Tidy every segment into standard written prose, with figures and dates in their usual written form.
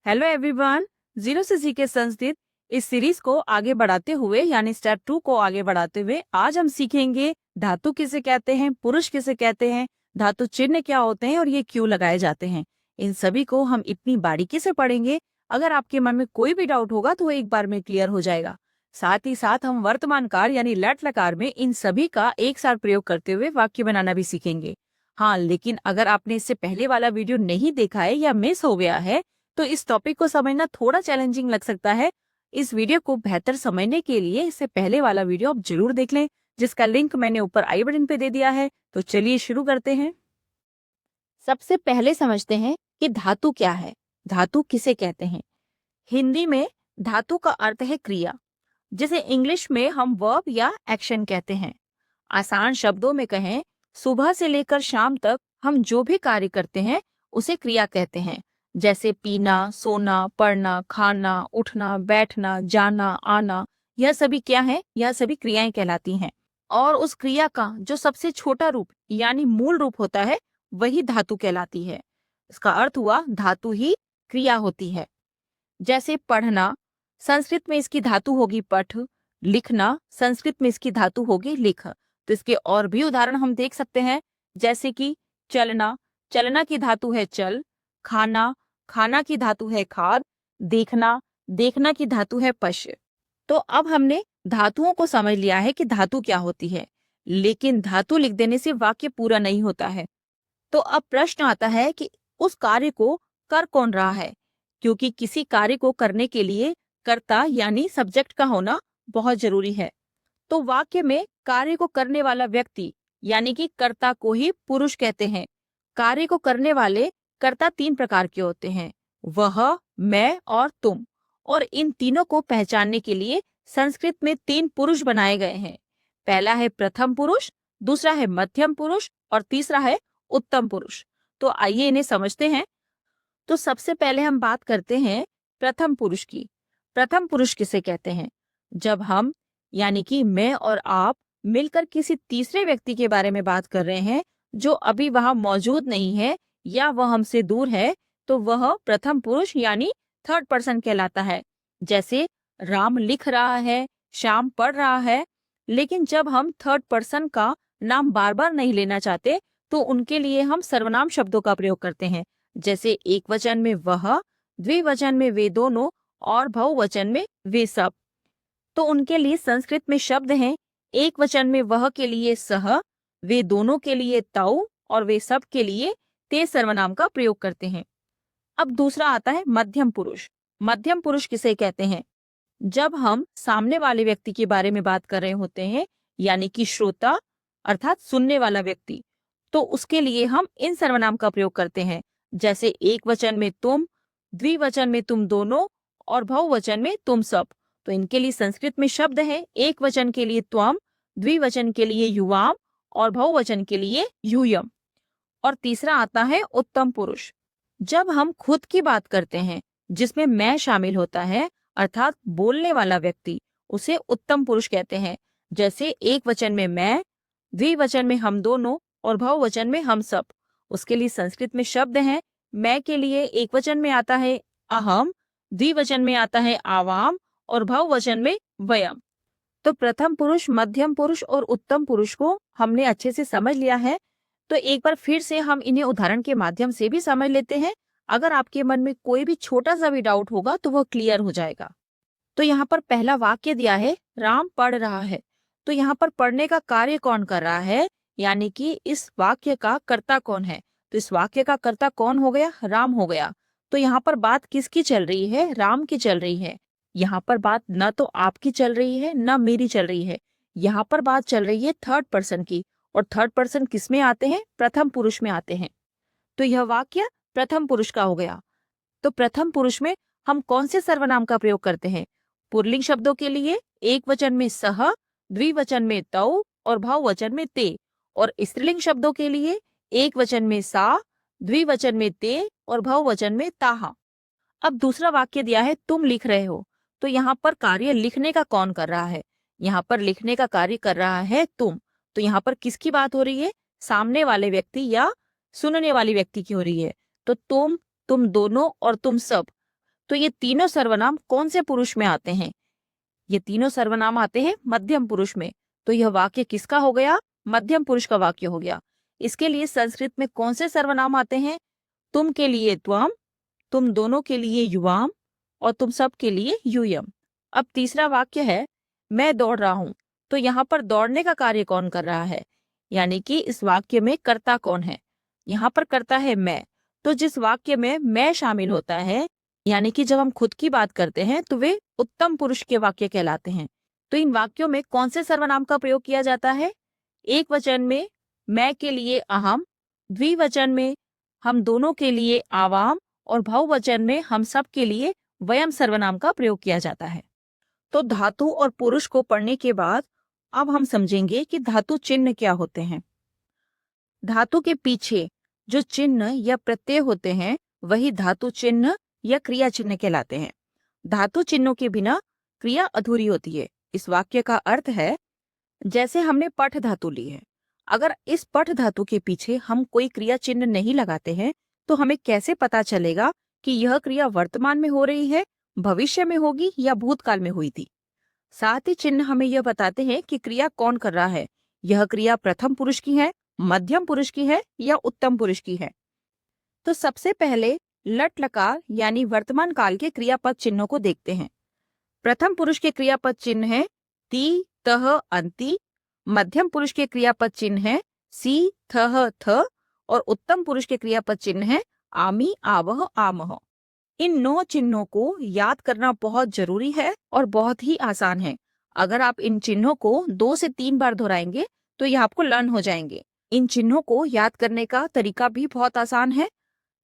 Hello everyone. Zero से सीखे संस्कृत इस सीरीज को आगे बढ़ाते हुए यानी स्टेप 2 को आगे बढ़ाते हुए आज हम सीखेंगे धातु किसे कहते हैं, पुरुष किसे कहते हैं, धातु चिन्ह क्या होते हैं और ये क्यों लगाए जाते हैं। इन सभी को हम इतनी बारीकी से पढ़ेंगे, अगर आपके मन में कोई भी डाउट होगा तो वो एक बार में क्लियर हो जाएगा। साथ ही साथ हम वर्तमान काल यानी लट लकार में इन सभी का एक साथ प्रयोग करते हुए वाक्य बनाना भी सीखेंगे। हाँ, लेकिन अगर आपने इससे पहले वाला वीडियो नहीं देखा है या मिस हो गया है तो इस टॉपिक को समझना थोड़ा चैलेंजिंग लग सकता है। इस वीडियो को बेहतर समझने के लिए इससे पहले वाला वीडियो आप जरूर देख लें, जिसका लिंक मैंने ऊपर आई बटन पे दे दिया है। तो चलिए शुरू करते हैं। सबसे पहले समझते हैं कि धातु क्या है, धातु किसे कहते हैं। हिंदी में धातु का अर्थ है क्रिया, जिसे इंग्लिश में हम वर्ब या एक्शन कहते हैं। आसान शब्दों में कहें, सुबह से लेकर शाम तक हम जो भी कार्य करते हैं उसे क्रिया कहते हैं। जैसे पीना, सोना, पढ़ना, खाना, उठना, बैठना, जाना, आना, यह सभी क्या है? यह सभी क्रियाएं कहलाती हैं। और उस क्रिया का जो सबसे छोटा रूप यानी मूल रूप होता है वही धातु कहलाती है। इसका अर्थ हुआ धातु ही क्रिया होती है। जैसे पढ़ना, संस्कृत में इसकी धातु होगी पठ। लिखना, संस्कृत में इसकी धातु होगी लिख। तो इसके और भी उदाहरण हम देख सकते हैं, जैसे कि चलना, चलना की धातु है चल। खाना, खाना की धातु है खाद। देखना, देखना की धातु है पश्य। तो अब हमने धातुओं को समझ लिया है कि धातु क्या होती है, लेकिन धातु लिख देने से वाक्य पूरा नहीं होता है। तो अब प्रश्न आता है कि उस कार्य को कर कौन रहा है, क्योंकि किसी कार्य को करने के लिए कर्ता यानी सब्जेक्ट का होना बहुत जरूरी है। तो वाक्य में कार्य को करने वाला व्यक्ति यानी कि कर्ता को ही पुरुष कहते हैं। कार्य को करने वाले कर्ता 3 प्रकार के होते हैं, वह, मैं और तुम। और इन तीनों को पहचानने के लिए संस्कृत में 3 पुरुष बनाए गए हैं। पहला है प्रथम पुरुष, दूसरा है मध्यम पुरुष और तीसरा है उत्तम पुरुष। तो आइए इन्हें समझते हैं। तो सबसे पहले हम बात करते हैं प्रथम पुरुष की। प्रथम पुरुष किसे कहते हैं? जब हम यानी कि मैं और आप मिलकर किसी तीसरे व्यक्ति के बारे में बात कर रहे हैं जो अभी वहां मौजूद नहीं है या वह हमसे दूर है, तो वह प्रथम पुरुष यानी थर्ड पर्सन कहलाता है। जैसे राम लिख रहा है, श्याम पढ़ रहा है। लेकिन जब हम थर्ड पर्सन का नाम बार बार नहीं लेना चाहते तो उनके लिए हम सर्वनाम शब्दों का प्रयोग करते हैं। जैसे एक वचन में वह, द्विवचन में वे दोनों और बहुवचन में वे सब। तो उनके लिए संस्कृत में शब्द हैं, एक वचन में वह के लिए सह, वे दोनों के लिए तौ और वे सब के लिए ते सर्वनाम का प्रयोग करते हैं। अब दूसरा आता है मध्यम पुरुष। मध्यम पुरुष किसे कहते हैं? जब हम सामने वाले व्यक्ति के बारे में बात कर रहे होते हैं यानी कि श्रोता अर्थात सुनने वाला व्यक्ति, तो उसके लिए हम इन सर्वनाम का प्रयोग करते हैं। जैसे एक वचन में तुम, द्विवचन में तुम दोनों और बहुवचन में तुम सब। तो इनके लिए संस्कृत में शब्द है, एक वचन के लिए त्वम, द्विवचन के लिए युवाम और बहुवचन के लिए यूयम। और तीसरा आता है उत्तम पुरुष। जब हम खुद की बात करते हैं जिसमें मैं शामिल होता है अर्थात बोलने वाला व्यक्ति, उसे उत्तम पुरुष कहते हैं। जैसे एक वचन में मैं, द्विवचन में हम दोनों और बहुवचन में हम सब। उसके लिए संस्कृत में शब्द हैं, मैं के लिए एक वचन में आता है अहम, द्विवचन में आता है आवाम और बहुवचन में वयम। तो प्रथम पुरुष, मध्यम पुरुष और उत्तम पुरुष को हमने अच्छे से समझ लिया है। तो एक बार फिर से हम इन्हें उदाहरण के माध्यम से भी समझ लेते हैं। अगर आपके मन में कोई भी छोटा सा भी डाउट होगा तो वो क्लियर हो जाएगा। तो यहाँ पर पहला वाक्य दिया है, राम पढ़ रहा है। तो यहाँ पर पढ़ने का कार्य कौन कर रहा है, यानी कि इस वाक्य का कर्ता कौन है? तो इस वाक्य का कर्ता कौन हो गया? राम हो गया। तो यहाँ पर बात किसकी चल रही है? राम की चल रही है। यहाँ पर बात न तो आपकी चल रही है न मेरी चल रही है, यहाँ पर बात चल रही है थर्ड पर्सन की। और थर्ड पर्सन किस में आते हैं? प्रथम पुरुष में आते हैं। तो यह वाक्य प्रथम पुरुष का हो गया। तो प्रथम पुरुष में हम कौन से सर्वनाम का प्रयोग करते हैं? पुल्लिंग शब्दों के लिए एक वचन में सह, द्विवचन में तौ और बहुवचन में ते। और स्त्रीलिंग शब्दों के लिए एक वचन में सा, द्विवचन में ते और बहुवचन में ताहा। अब दूसरा वाक्य दिया है, तुम लिख रहे हो। तो यहाँ पर कार्य लिखने का कौन कर रहा है? यहाँ पर लिखने का कार्य कर रहा है तुम। तो यहाँ पर किसकी बात हो रही है? सामने वाले व्यक्ति या सुनने वाले व्यक्ति की हो रही है। तो तुम दोनों और तुम सब, तो ये तीनों सर्वनाम कौन से पुरुष में आते हैं? ये तीनों सर्वनाम आते हैं मध्यम पुरुष में। तो यह वाक्य किसका हो गया? मध्यम पुरुष का वाक्य हो गया। इसके लिए संस्कृत में कौन से सर्वनाम आते हैं? तुम के लिए त्वम, तुम दोनों के लिए युवाम और तुम सब के लिए यूयम। अब तीसरा वाक्य है मैं दौड़ रहा हूं। तो यहाँ पर दौड़ने का कार्य कौन कर रहा है? यानी कि इस वाक्य में कर्ता कौन है? यहाँ पर कर्ता है मैं। तो जिस वाक्य में मैं शामिल होता है, यानी कि जब हम खुद की बात करते हैं तो वे उत्तम पुरुष के वाक्य कहलाते हैं। तो इन वाक्यों में कौन से सर्वनाम का प्रयोग किया जाता है? एक वचन में मैं के लिए अहम, द्विवचन में हम दोनों के लिए आवाम और बहुवचन में हम सब के लिए वयम सर्वनाम का प्रयोग किया जाता है। तो धातु और पुरुष को पढ़ने के बाद अब हम समझेंगे कि धातु चिन्ह क्या होते हैं। धातु के पीछे जो चिन्ह या प्रत्यय होते हैं वही धातु चिन्ह या क्रिया चिन्ह कहलाते हैं। धातु चिन्हों के बिना क्रिया अधूरी होती है। इस वाक्य का अर्थ है जैसे हमने पठ धातु ली है, अगर इस पठ धातु के पीछे हम कोई क्रिया चिन्ह नहीं लगाते हैं तो हमें कैसे पता चलेगा कि यह क्रिया वर्तमान में हो रही है, भविष्य में होगी या भूतकाल में हुई थी। साथ ही चिन्ह हमें यह बताते हैं कि क्रिया कौन कर रहा है, यह क्रिया प्रथम पुरुष की है, मध्यम पुरुष की है या उत्तम पुरुष की है। तो सबसे पहले लट लकार यानी वर्तमान काल के क्रियापद चिन्हों को देखते हैं। प्रथम पुरुष के क्रियापद चिन्ह है ती, तह, अंति। मध्यम पुरुष के क्रियापद चिन्ह है सी, थह, थ और उत्तम पुरुष के क्रियापद चिन्ह है आमी, आवह, आमह। इन 9 चिन्हों को याद करना बहुत जरूरी है और बहुत ही आसान है। अगर आप इन चिन्हों को 2 से 3 बार दोहराएंगे तो यह आपको लर्न हो जाएंगे। इन चिन्हों को याद करने का तरीका भी बहुत आसान है।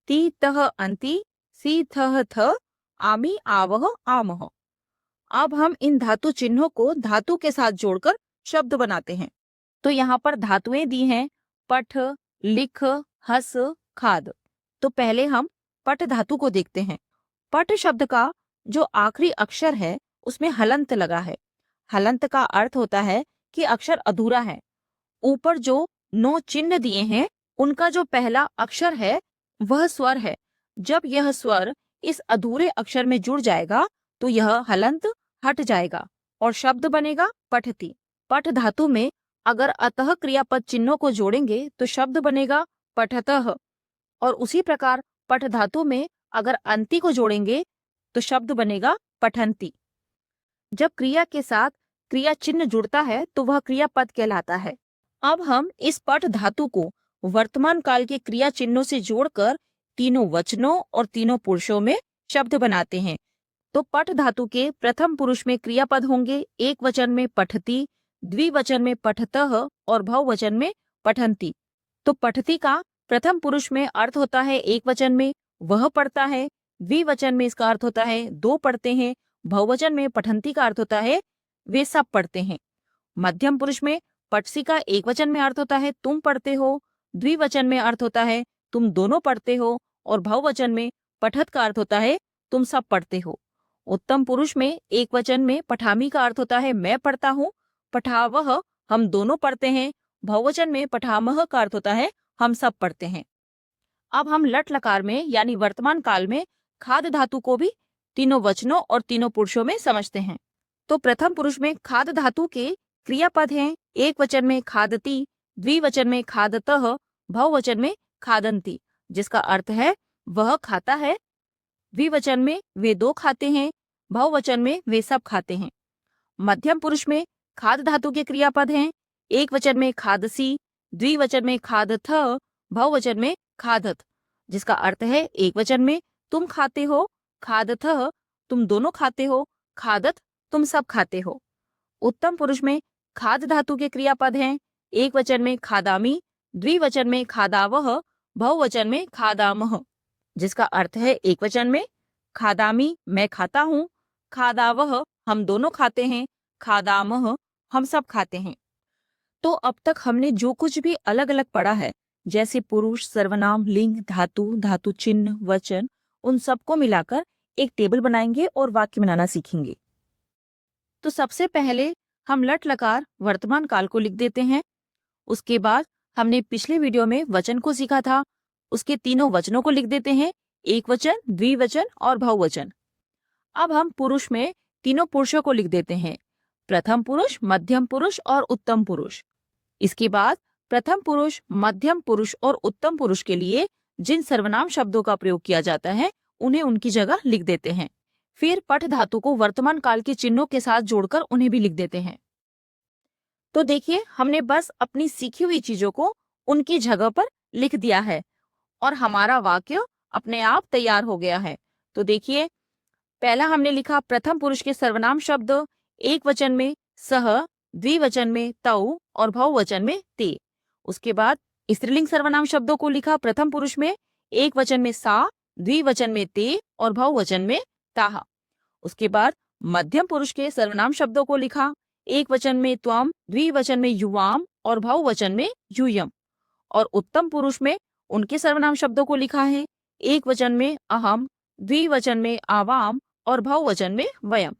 ती, तह, अंति, सी, थह, थ, आमी, आवह, आमह। अब हम इन धातु चिन्हों को धातु के साथ जोड़कर शब्द बनाते हैं। तो यहाँ पर धातुएं दी हैं पठ, लिख, हस, खाद। तो पहले हम पठ धातु को देखते हैं। पठ शब्द का जो आखिरी अक्षर है उसमें हलंत लगा है। हलंत का अर्थ होता है कि अक्षर अधूरा है। ऊपर जो 9 चिन्ह दिए हैं उनका जो पहला अक्षर है वह स्वर है। जब यह स्वर इस अधूरे अक्षर में जुड़ जाएगा तो यह हलंत हट जाएगा और शब्द बनेगा पठती। पठ धातु में अगर अतः क्रियापद चिन्हों को जोड़ेंगे तो शब्द बनेगा पठतः और उसी प्रकार पठ धातु में अगर अंति को जोड़ेंगे तो शब्द बनेगा पठंती। जब क्रिया के साथ क्रिया चिन्ह जुड़ता है तो वह क्रियापद कहलाता है। अब हम इस पठ धातु को वर्तमान काल के क्रिया चिन्हों से जोड़कर तीनों वचनों और तीनों पुरुषों में शब्द बनाते हैं। तो पठ धातु के प्रथम पुरुष में क्रियापद होंगे एक वचन में पठती, द्विवचन में पठतः और बहुवचन में पठंती। तो पठती का प्रथम पुरुष में अर्थ होता है एक वचन में वह पढ़ता है, द्विवचन में इसका अर्थ होता है 2 पढ़ते हैं, बहुवचन में पठंती का अर्थ होता है वे सब पढ़ते हैं। मध्यम पुरुष में पटसी का एक वचन में अर्थ होता है तुम पढ़ते हो, द्विवचन में अर्थ होता है तुम दोनों पढ़ते हो और बहुवचन में पठत का अर्थ होता है तुम सब पढ़ते हो। उत्तम पुरुष में एक वचन में पठामी का अर्थ होता है मैं पढ़ता हूँ, पठावह हम दोनों पढ़ते हैं, बहुवचन में पठामह का अर्थ होता है हम सब पढ़ते हैं। अब हम लट लकार में यानी वर्तमान काल में खाद धातु को भी तीनों वचनों और तीनों पुरुषों में समझते हैं। तो प्रथम पुरुष में खाद धातु के क्रियापद हैं एक वचन में खादती, द्विवचन में खादतः, बहुवचन में खादंती, जिसका अर्थ है वह खाता है, द्विवचन में वे 2 खाते हैं, बहुवचन में वे सब खाते हैं। मध्यम पुरुष में खाद धातु के क्रियापद हैं एक वचन में खादसी, द्विवचन में खादथ, बहुवचन में खादत, जिसका अर्थ है एक वचन में तुम खाते हो, खादथ तुम दोनों खाते हो, खादत तुम सब खाते हो। उत्तम पुरुष में खाद धातु के क्रियापद हैं एक वचन में खादामी, द्विवचन में खादावह, बहुवचन में खादामह, जिसका अर्थ है एक वचन में खादामी मैं खाता हूँ, खादावह हम दोनों खाते हैं, खादामह हम सब खाते हैं। तो अब तक हमने जो कुछ भी अलग अलग पढ़ा है जैसे पुरुष, सर्वनाम, लिंग, धातु, धातु चिन्ह, वचन, उन सबको मिलाकर एक टेबल बनाएंगे और वाक्य बनाना सीखेंगे। तो सबसे पहले हम लट लकार वर्तमान काल को लिख देते हैं। उसके बाद हमने पिछले वीडियो में वचन को सीखा था, उसके तीनों वचनों को लिख देते हैं एक वचन, द्विवचन और बहुवचन। अब हम पुरुष में तीनों पुरुषों को लिख देते हैं, प्रथम पुरुष, मध्यम पुरुष और उत्तम पुरुष। इसके बाद प्रथम पुरुष, मध्यम पुरुष और उत्तम पुरुष के लिए जिन सर्वनाम शब्दों का प्रयोग किया जाता है उन्हें उनकी जगह लिख देते हैं। फिर पठ धातु को वर्तमान काल के चिन्हों के साथ जोड़कर उन्हें भी लिख देते हैं। तो देखिए, हमने बस अपनी सीखी हुई चीजों को उनकी जगह पर लिख दिया है और हमारा वाक्य अपने आप तैयार हो गया है। तो देखिए, पहला हमने लिखा प्रथम पुरुष के सर्वनाम शब्द एक वचन में सह, द्विवचन में तौ और बहुवचन में ते। उसके बाद स्त्रीलिंग सर्वनाम शब्दों को लिखा प्रथम पुरुष में एक वचन में सा, द्विवचन में ते और बहुवचन में ताहा। उसके बाद मध्यम पुरुष के सर्वनाम शब्दों को लिखा एक वचन में त्वम, द्विवचन में युवाम और बहुवचन में यूयम। और उत्तम पुरुष में उनके सर्वनाम शब्दों को लिखा है एक वचन में अहम, द्विवचन में आवाम और बहुवचन में वयम।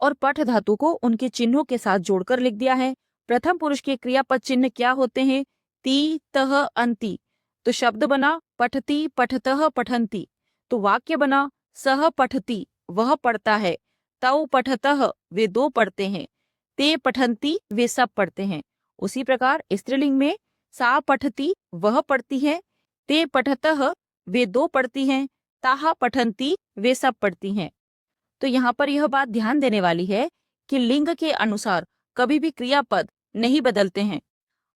और पठ धातु को उनके चिन्हों के साथ जोड़कर लिख दिया है। प्रथम पुरुष के क्रियापद चिन्ह क्या होते हैं? ती, तह, अंति। तो शब्द बना पठती, पठतः, पठंती। तो वाक्य बना सह पठती, वह पढ़ता है। तौ पठतः, वे दो पढ़ते हैं। ते पठंती, वे सब पढ़ते हैं। उसी प्रकार स्त्रीलिंग में सा पठती, वह पढ़ती है। ते पठतः, वे दो पढ़ती हैं। ताहा पठंती, वे सब पढ़ती हैं। तो यहाँ पर यह बात ध्यान देने वाली है कि लिंग के अनुसार कभी भी क्रियापद नहीं बदलते हैं।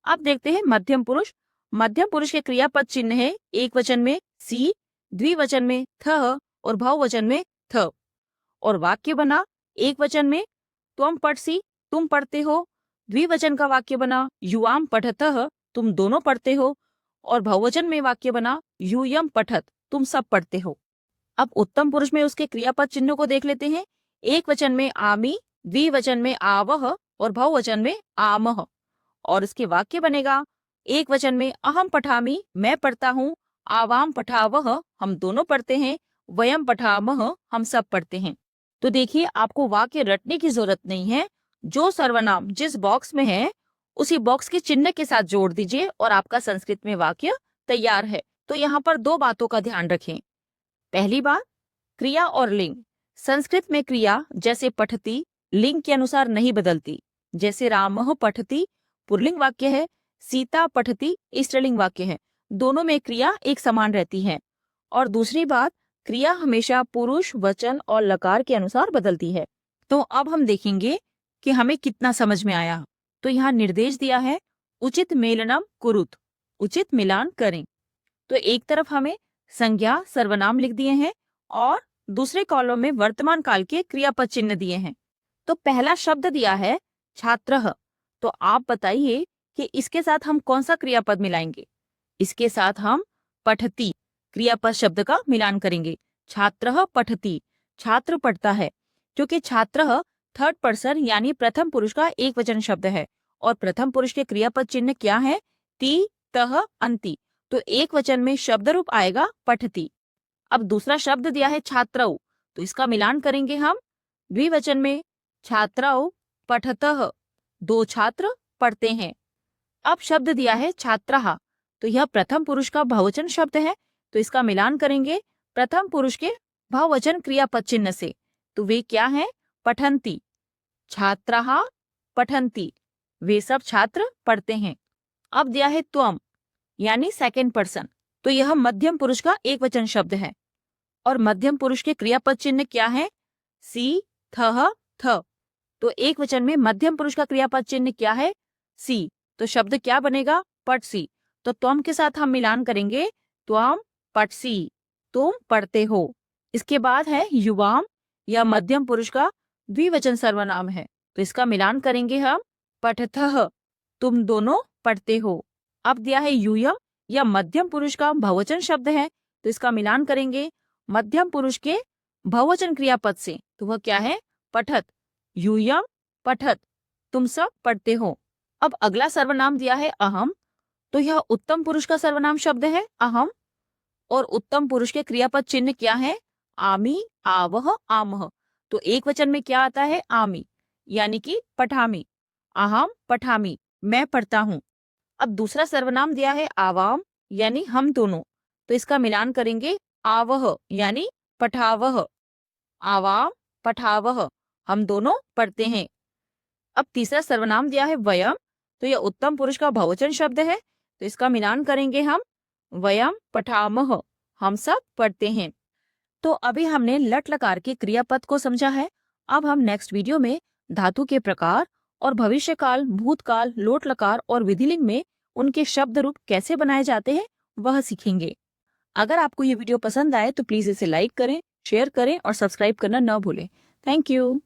अब देखते हैं मध्यम पुरुष। मध्यम पुरुष के क्रियापद चिन्ह है एक वचन में सी, द्विवचन में थ और बहुवचन में थ। और वाक्य बना एक वचन में त्वम पठसी, तुम पढ़ते हो। द्विवचन का वाक्य बना युवाम पठतः, तुम दोनों पढ़ते हो। और बहुवचन में वाक्य बना यूयम पठत, तुम सब पढ़ते हो। अब उत्तम पुरुष में उसके क्रियापद चिन्हों को देख लेते हैं। एक वचन में आमी, द्विवचन में आवह और बहुवचन में आमह। और इसके वाक्य बनेगा एक वचन में अहम पठामी, मैं पढ़ता हूँ। आवाम पठावह, हम दोनों पढ़ते हैं। वयम पठामह, हम सब पढ़ते हैं। तो देखिए, आपको वाक्य रटने की जरूरत नहीं है। जो सर्वनाम जिस बॉक्स में है उसी बॉक्स के चिन्ह के साथ जोड़ दीजिए और आपका संस्कृत में वाक्य तैयार है। तो यहाँ पर दो बातों का ध्यान रखें। पहली बात, क्रिया और लिंग। संस्कृत में क्रिया जैसे पठती लिंग के अनुसार नहीं बदलती। जैसे रामः पठती पुल्लिंग वाक्य है, सीता पठती स्त्रीलिंग वाक्य है। दोनों में क्रिया एक समान रहती है। और दूसरी बात, क्रिया हमेशा पुरुष, वचन और लकार के अनुसार बदलती है। तो अब हम देखेंगे कि हमें कितना समझ में आया। तो यहाँ निर्देश दिया है उचित मेलनम कुरुत, उचित मिलान करें। तो एक तरफ हमें संज्ञा सर्वनाम लिख दिए हैं और दूसरे कॉलम में वर्तमान काल के क्रियापद चिन्ह दिए हैं। तो पहला शब्द दिया है छात्रः। तो आप बताइए कि इसके साथ हम कौन सा क्रियापद मिलाएंगे? इसके साथ हम पठती क्रियापद शब्द का मिलान करेंगे। छात्रः पठती, छात्र पढ़ता है। क्योंकि छात्रः थर्ड पर्सन यानी प्रथम पुरुष का एक वचन शब्द है और प्रथम पुरुष के क्रियापद चिन्ह क्या है? ती, तह, अंति। तो एक वचन में शब्द रूप आएगा पठती। अब दूसरा शब्द दिया है छात्रौ, तो इसका मिलान करेंगे हम। द्विवचन में छात्रौ पठतः, दो छात्र पढ़ते हैं। अब शब्द दिया है छात्रः, तो यह प्रथम पुरुष का बहुवचन शब्द है। तो इसका मिलान करेंगे प्रथम पुरुष के बहुवचन क्रियापद चिन्ह से। तो वे क्या है? पठंती। छात्रः पठंती, वे सब छात्र पढ़ते हैं। अब दिया है त्वम यानी सेकंड पर्सन, तो यह मध्यम पुरुष का एक वचन शब्द है। और मध्यम पुरुष के क्रियापद चिन्ह क्या है? सी, थह, थ। तो एक वचन में मध्यम पुरुष का क्रियापद चिन्ह क्या है? सी। तो शब्द क्या बनेगा? पठसी। तो त्वम के साथ हम मिलान करेंगे त्वम पठसी, तुम पढ़ते हो। इसके बाद है युवाम, यह मध्यम पुरुष का द्विवचन सर्वनाम है। तो इसका मिलान करेंगे हम पठतः, तुम दोनों पढ़ते हो। अब दिया है यूयम, यह मध्यम पुरुष का बहुवचन शब्द है। तो इसका मिलान करेंगे मध्यम पुरुष के बहुवचन क्रियापद से। तो वह क्या है? पठत। यूयम पठत, तुम सब पढ़ते हो। अब अगला सर्वनाम दिया है अहम, तो यह उत्तम पुरुष का सर्वनाम शब्द है अहम। और उत्तम पुरुष के क्रियापद चिन्ह क्या है? आमी, आवह, आमह। तो एक वचन में क्या आता है? आमी यानी कि पठामी। अहम पठामी, मैं पढ़ता हूँ। अब दूसरा सर्वनाम दिया है आवाम यानी हम दोनों। तो इसका मिलान करेंगे आवह यानी पठावह। आवाम पठावह, हम दोनों पढ़ते हैं। अब तीसरा सर्वनाम दिया है वयम, तो यह उत्तम पुरुष का बहुवचन शब्द है, तो इसका मिलान करेंगे हम वयम पठामह, हम सब पढ़ते हैं। तो अभी हमने लट लकार के क्रियापद को समझा है। अब हम नेक्स्ट वीडियो में धातु के प्रकार और भविष्यकाल, भूतकाल, लोट लकार और विधिलिंग में उनके शब्द रूप कैसे बनाए जाते हैं वह सीखेंगे। अगर आपको ये वीडियो पसंद आए तो प्लीज इसे लाइक करें, शेयर करें और सब्सक्राइब करना न भूलें। Thank you.